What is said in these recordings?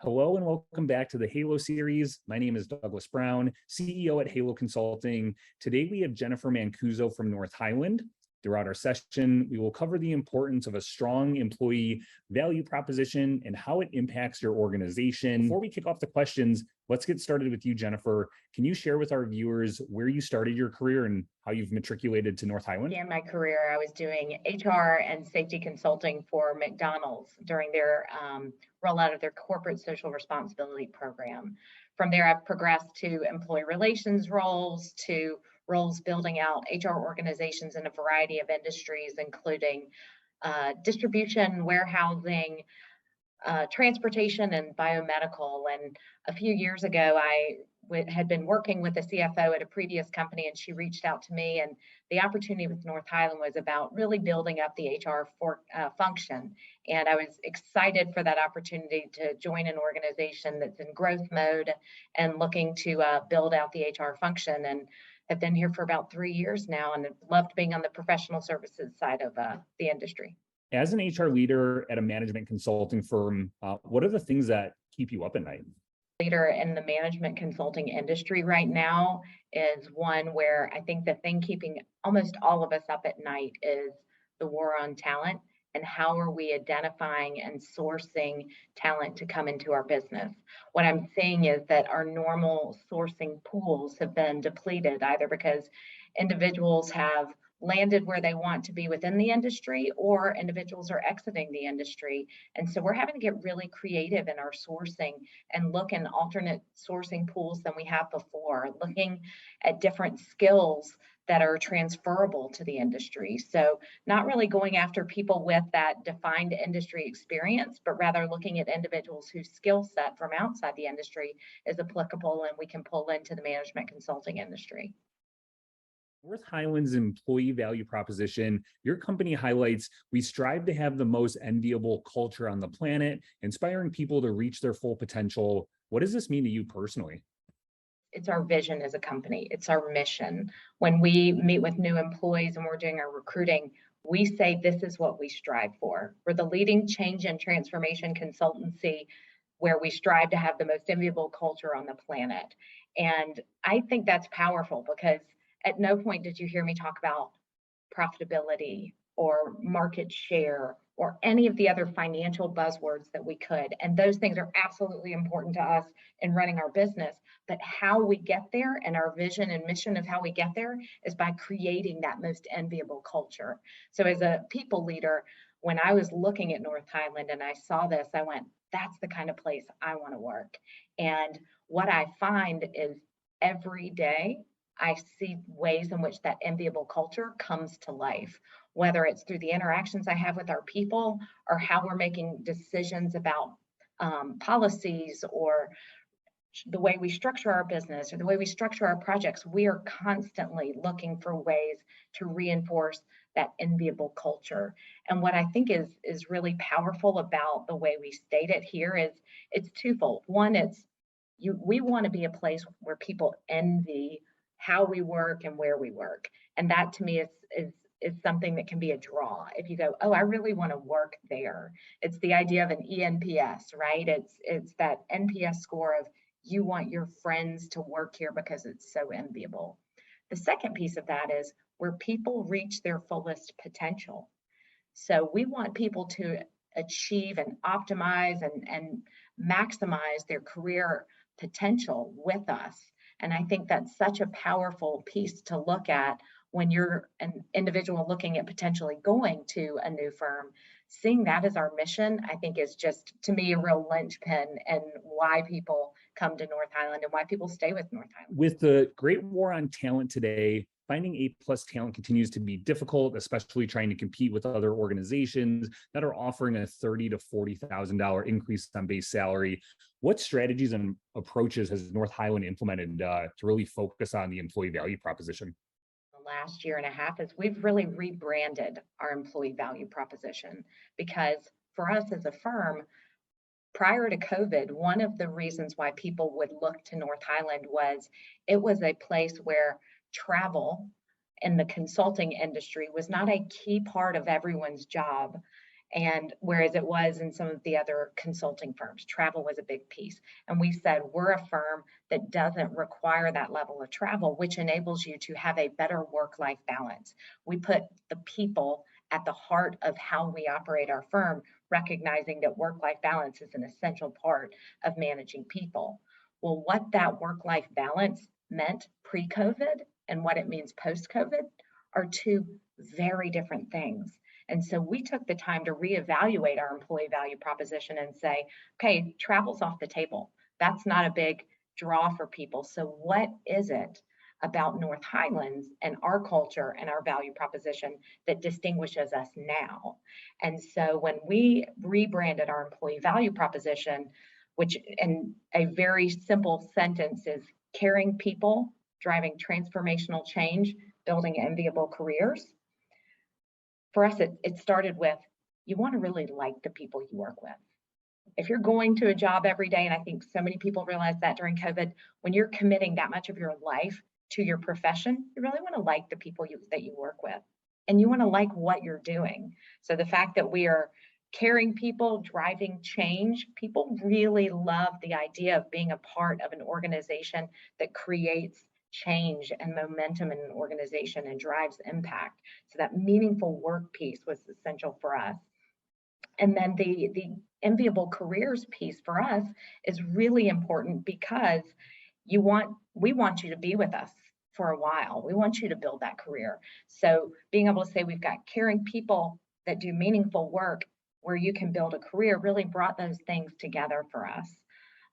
Hello and welcome back to the Halo series. My name is Douglas Brown, CEO at Halo Consulting. Today we have Jennifer Mancuso from North Highland. Throughout our session, we will cover the importance of a strong employee value proposition and how it impacts your organization. Before we kick off the questions, let's get started with you, Jennifer. Can you share with our viewers where you started your career and how you've matriculated to North Highland? In my career, I was doing HR and safety consulting for McDonald's during their rollout of their corporate social responsibility program. From there, I've progressed to employee relations roles, to roles building out HR organizations in a variety of industries, including distribution, warehousing, transportation, and biomedical. And a few years ago, I had been working with a CFO at a previous company, and she reached out to me, and the opportunity with North Highland was about really building up the HR function. And I was excited for that opportunity to join an organization that's in growth mode and looking to build out the HR function, and have been here for about 3 years now, and loved being on the professional services side of the industry. As an HR leader at a management consulting firm, what are the things that keep you up at night? Leader in the management consulting industry right now is one where I think the thing keeping almost all of us up at night is the war on talent, and how are we identifying and sourcing talent to come into our business. What I'm seeing is that our normal sourcing pools have been depleted, either because individuals have landed where they want to be within the industry, or individuals are exiting the industry. And so we're having to get really creative in our sourcing and look in alternate sourcing pools than we have before, looking at different skills that are transferable to the industry. So not really going after people with that defined industry experience, but rather looking at individuals whose skill set from outside the industry is applicable and we can pull into the management consulting industry. North Highland's employee value proposition, your company highlights, we strive to have the most enviable culture on the planet, inspiring people to reach their full potential. What does this mean to you personally? It's our vision as a company. It's our mission. When we meet with new employees and we're doing our recruiting, we say this is what we strive for. We're the leading change and transformation consultancy where we strive to have the most enviable culture on the planet. And I think that's powerful, because at no point did you hear me talk about profitability or market share or any of the other financial buzzwords that we could. And those things are absolutely important to us in running our business. But how we get there, and our vision and mission of how we get there, is by creating that most enviable culture. So as a people leader, when I was looking at North Highland and I saw this, I went, that's the kind of place I want to work. And what I find is every day, I see ways in which that enviable culture comes to life, whether it's through the interactions I have with our people, or how we're making decisions about policies, or the way we structure our business, or the way we structure our projects. We are constantly looking for ways to reinforce that enviable culture. And what I think is really powerful about the way we state it here is it's twofold. One, we want to be a place where people envy how we work and where we work. And that to me is something that can be a draw. If you go, oh, I really want to work there. It's the idea of an ENPS, right? It's that NPS score of you want your friends to work here because it's so enviable. The second piece of that is where people reach their fullest potential. So we want people to achieve and optimize and maximize their career potential with us. And I think that's such a powerful piece to look at when you're an individual looking at potentially going to a new firm. Seeing that as our mission, I think, is just, to me, a real linchpin and why people come to North Highland and why people stay with North Highland. With the great war on talent today, finding A+ talent continues to be difficult, especially trying to compete with other organizations that are offering a $30,000 to $40,000 increase on base salary. What strategies and approaches has North Highland implemented to really focus on the employee value proposition? The last year and a half is we've really rebranded our employee value proposition, because for us as a firm, prior to COVID, one of the reasons why people would look to North Highland was it was a place where travel in the consulting industry was not a key part of everyone's job. And whereas it was in some of the other consulting firms, travel was a big piece. And we said, we're a firm that doesn't require that level of travel, which enables you to have a better work-life balance. We put the people at the heart of how we operate our firm, recognizing that work-life balance is an essential part of managing people. Well, what that work-life balance meant pre-COVID and what it means post-COVID are two very different things. And so we took the time to reevaluate our employee value proposition and say, okay, travel's off the table. That's not a big draw for people. So what is it about North Highlands and our culture and our value proposition that distinguishes us now? And so when we rebranded our employee value proposition, which in a very simple sentence is caring people, driving transformational change, building enviable careers. For us, it started with, you want to really like the people you work with. If you're going to a job every day, and I think so many people realized that during COVID, when you're committing that much of your life to your profession, you really want to like the people that you work with, and you want to like what you're doing. So the fact that we are caring people, driving change, people really love the idea of being a part of an organization that creates change and momentum in an organization and drives impact. So that meaningful work piece was essential for us. And then the enviable careers piece for us is really important because we want you to be with us for a while. We want you to build that career. So being able to say we've got caring people that do meaningful work where you can build a career really brought those things together for us.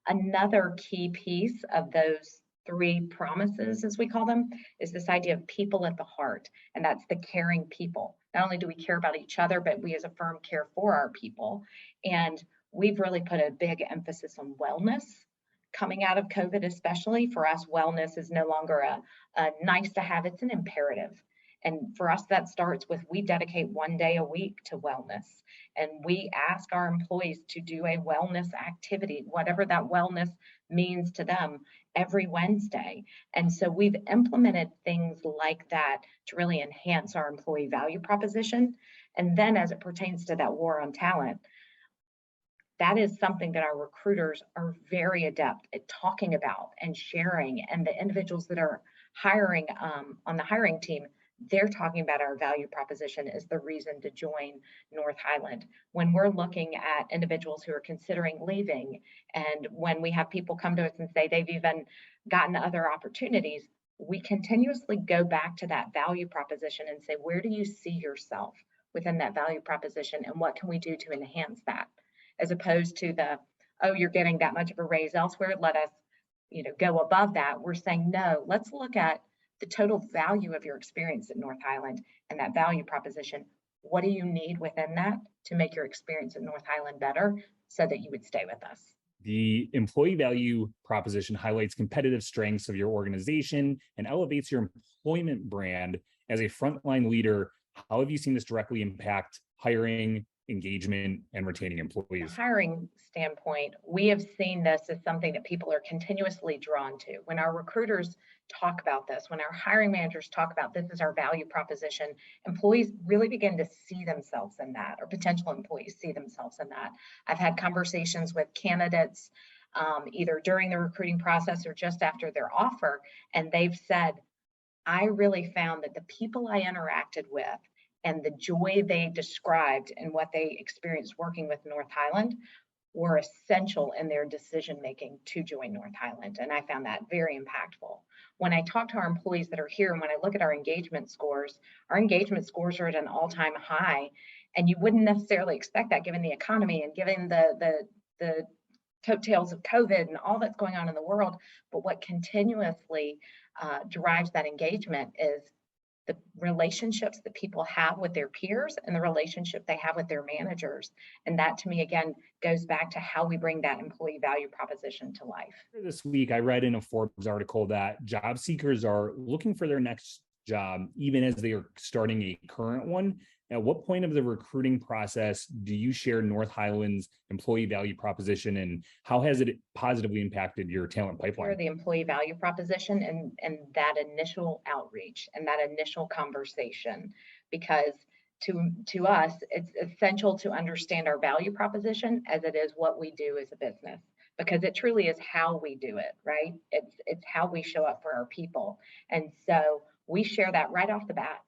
Another key piece of those three promises, as we call them, is this idea of people at the heart, and that's the caring people. Not only do we care about each other, but we as a firm care for our people. And we've really put a big emphasis on wellness. Coming out of COVID, especially for us, wellness is no longer a nice to have, it's an imperative. And for us, that starts with we dedicate 1 day a week to wellness. And we ask our employees to do a wellness activity, whatever that wellness means to them, every Wednesday. And so we've implemented things like that to really enhance our employee value proposition. And then as it pertains to that war on talent, that is something that our recruiters are very adept at talking about and sharing. And the individuals that are hiring on the hiring team, they're talking about our value proposition as the reason to join North Highland. When we're looking at individuals who are considering leaving, and when we have people come to us and say they've even gotten other opportunities, we continuously go back to that value proposition and say, where do you see yourself within that value proposition, and what can we do to enhance that? As opposed to the, oh, you're getting that much of a raise elsewhere, let us, go above that. We're saying, no, let's look at the total value of your experience at North Highland and that value proposition. What do you need within that to make your experience at North Highland better so that you would stay with us? The employee value proposition highlights competitive strengths of your organization and elevates your employment brand as a frontline leader. How have you seen this directly impact hiring, engagement, and retaining employees? From a hiring standpoint, we have seen this as something that people are continuously drawn to. When our recruiters talk about this, when our hiring managers talk about this is our value proposition, employees really begin to see themselves in that, or potential employees see themselves in that. I've had conversations with candidates either during the recruiting process or just after their offer, and they've said, I really found that the people I interacted with and the joy they described and what they experienced working with North Highland were essential in their decision-making to join North Highland. And I found that very impactful. When I talk to our employees that are here, and when I look at our engagement scores are at an all-time high. And you wouldn't necessarily expect that given the economy and given the coattails of COVID and all that's going on in the world. But what continuously drives that engagement is the relationships that people have with their peers and the relationship they have with their managers. And that, to me, again, goes back to how we bring that employee value proposition to life. This week, I read in a Forbes article that job seekers are looking for their next job, even as they are starting a current one. At what point of the recruiting process do you share North Highland's employee value proposition, and how has it positively impacted your talent pipeline? The employee value proposition and that initial outreach and that initial conversation, because to us, it's essential to understand our value proposition as it is what we do as a business, because it truly is how we do it, right? It's how we show up for our people. And so we share that right off the bat.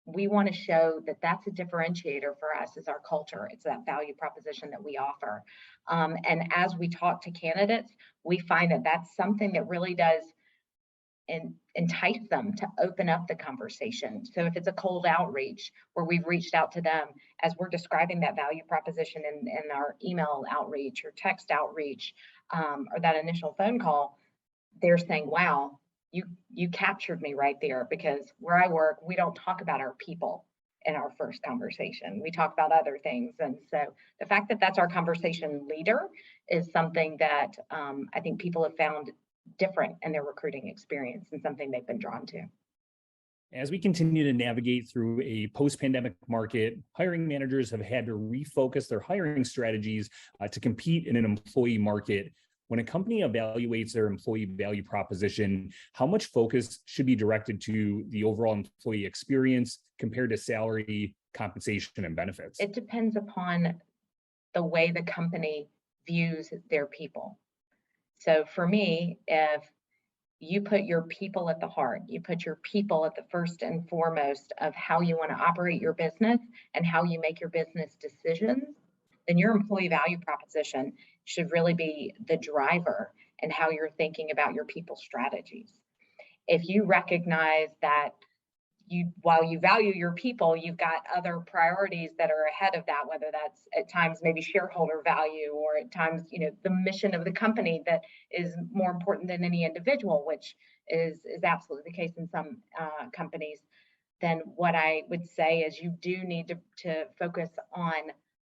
We want to show that that's a differentiator for us, is our culture. It's that value proposition that we offer. And as we talk to candidates, we find that that's something that really does entice them to open up the conversation. So if it's a cold outreach where we've reached out to them, as we're describing that value proposition in our email outreach or text outreach, or that initial phone call, they're saying, wow, you captured me right there, because where I work, we don't talk about our people in our first conversation. We talk about other things. And so the fact that that's our conversation leader is something that I think people have found different in their recruiting experience and something they've been drawn to. As we continue to navigate through a post-pandemic market, hiring managers have had to refocus their hiring strategies to compete in an employee market. When a company evaluates their employee value proposition, how much focus should be directed to the overall employee experience compared to salary, compensation, and benefits? It depends upon the way the company views their people. So for me, if you put your people at the heart, you put your people at the first and foremost of how you want to operate your business and how you make your business decisions, then your employee value proposition should really be the driver in how you're thinking about your people strategies. If you recognize that while you value your people, you've got other priorities that are ahead of that, whether that's at times maybe shareholder value, or at times, the mission of the company that is more important than any individual, which is absolutely the case in some companies, then what I would say is you do need to focus on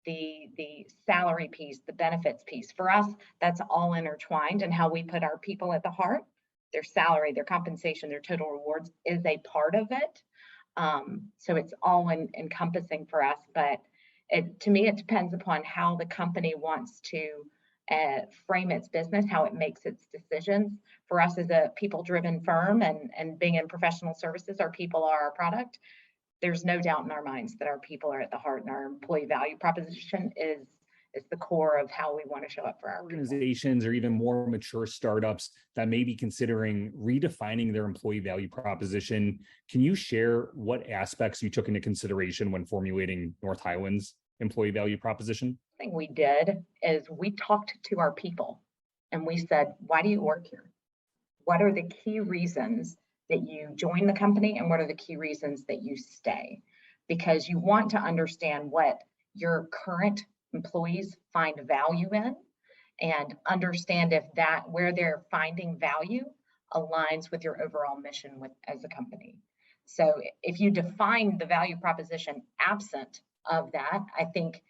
the salary piece, the benefits piece. For us, that's all intertwined, and how we put our people at the heart. Their salary, their compensation, their total rewards is a part of it. So it's all encompassing for us, but to me, it depends upon how the company wants to frame its business, how it makes its decisions. For us as a people-driven firm and being in professional services, our people are our product. There's no doubt in our minds that our people are at the heart, and our employee value proposition is the core of how we want to show up for our organizations people. Or even more mature startups that may be considering redefining their employee value proposition. Can you share what aspects you took into consideration when formulating North Highland's employee value proposition? The thing we did is we talked to our people and we said, why do you work here? What are the key reasons that you join the company, and what are the key reasons that you stay? Because you want to understand what your current employees find value in, and understand if that where they're finding value aligns with your overall mission as a company. So if you define the value proposition absent of that, I think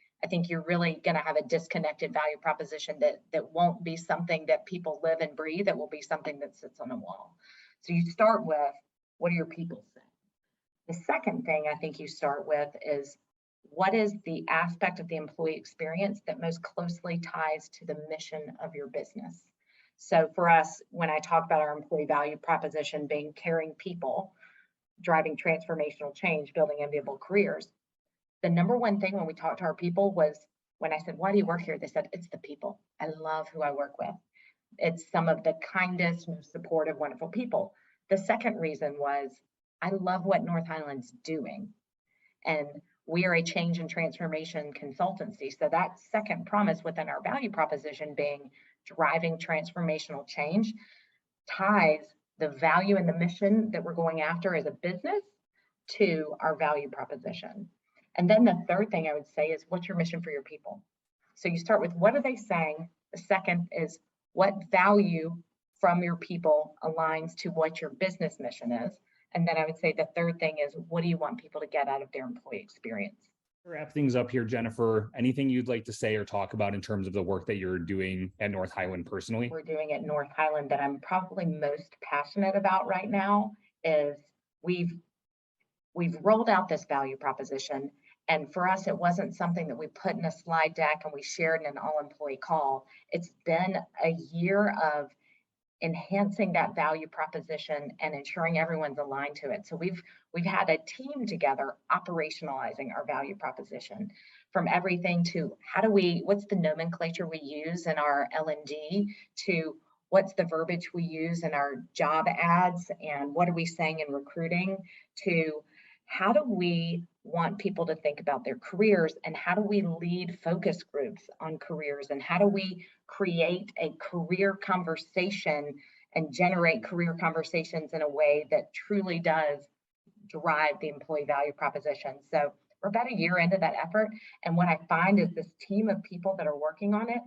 you're really going to have a disconnected value proposition that won't be something that people live and breathe. It will be something that sits on a wall. So you start with, what are your people saying? The second thing I think you start with is, what is the aspect of the employee experience that most closely ties to the mission of your business? So for us, when I talk about our employee value proposition being caring people, driving transformational change, building enviable careers, the number one thing when we talked to our people was, when I said, why do you work here? They said, it's the people. I love who I work with. It's some of the kindest, most supportive, wonderful people. The second reason was, I love what North Highland's doing. And we are a change and transformation consultancy. So that second promise within our value proposition being driving transformational change ties the value and the mission that we're going after as a business to our value proposition. And then the third thing I would say is, what's your mission for your people? So you start with, what are they saying? The second is, what value from your people aligns to what your business mission is? And then I would say the third thing is, what do you want people to get out of their employee experience? To wrap things up here, Jennifer, anything you'd like to say or talk about in terms of the work that you're doing at North Highland personally? We're doing at North Highland that I'm probably most passionate about right now is we've rolled out this value proposition. And for us, it wasn't something that we put in a slide deck and we shared in an all-employee call. It's been a year of enhancing that value proposition and ensuring everyone's aligned to it. So we've had a team together operationalizing our value proposition, from everything to what's the nomenclature we use in our L&D, to what's the verbiage we use in our job ads, and what are we saying in recruiting, to how do we want people to think about their careers, and how do we lead focus groups on careers, and how do we create a career conversation and generate career conversations in a way that truly does drive the employee value proposition. So we're about a year into that effort, and what I find is this team of people that are working on it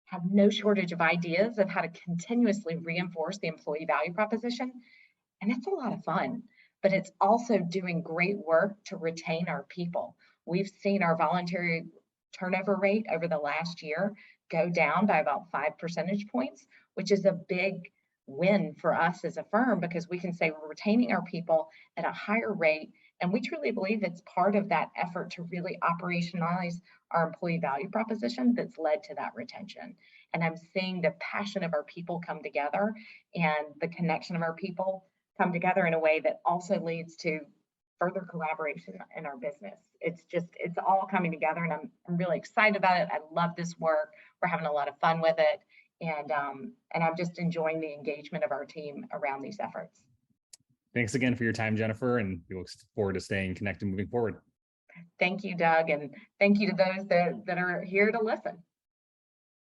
have no shortage of ideas of how to continuously reinforce the employee value proposition. And it's a lot of fun, but it's also doing great work to retain our people. We've seen our voluntary turnover rate over the last year go down by about 5 percentage points, which is a big win for us as a firm, because we can say we're retaining our people at a higher rate. And we truly believe it's part of that effort to really operationalize our employee value proposition that's led to that retention. And I'm seeing the passion of our people come together, and the connection of our people come together in a way that also leads to further collaboration in our business. It's all coming together, and I'm really excited about it. I love this work. We're having a lot of fun with it. And I'm just enjoying the engagement of our team around these efforts. Thanks again for your time, Jennifer, and we look forward to staying connected moving forward. Thank you, Doug, and thank you to those that are here to listen.